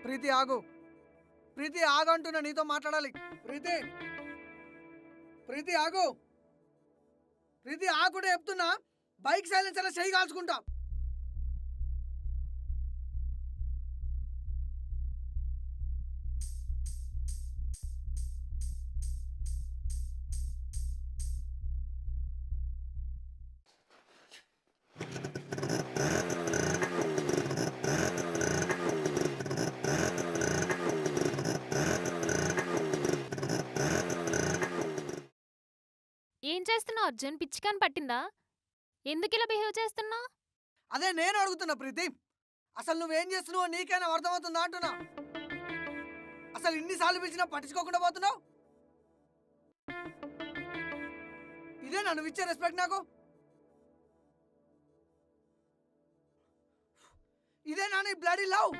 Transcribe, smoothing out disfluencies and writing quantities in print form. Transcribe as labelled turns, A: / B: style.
A: ప్రీతి ఆగు. ప్రీతి ఆగు అంటున్నా, నీతో మాట్లాడాలి. ప్రీతి, ప్రీతి ఆగు. ప్రీతి ఆగుంటే చెప్తున్నా, బైక్ సైలెన్సర్ చెయ్యి కాల్చుకుంటా.
B: ఏం చేస్తున్నావు అర్జున్? పిచ్చికాని పట్టిందా? ఎందుకిలా బిహేవ్ చేస్తున్నావు?
A: అదే నేను అడుగుతున్నా ప్రీతి. అసలు నువ్వేం చేస్తున్నావో నీకైనా అర్థమవుతుందా అంటున్నా. అసలు ఇన్నిసార్లు పిలిచినా పట్టించుకోకుండా పోతున్నావు. ఇదే నువ్వు ఇచ్చే రెస్పెక్ట్ నాకు? ఇదే నీ బ్లడీ లవ్?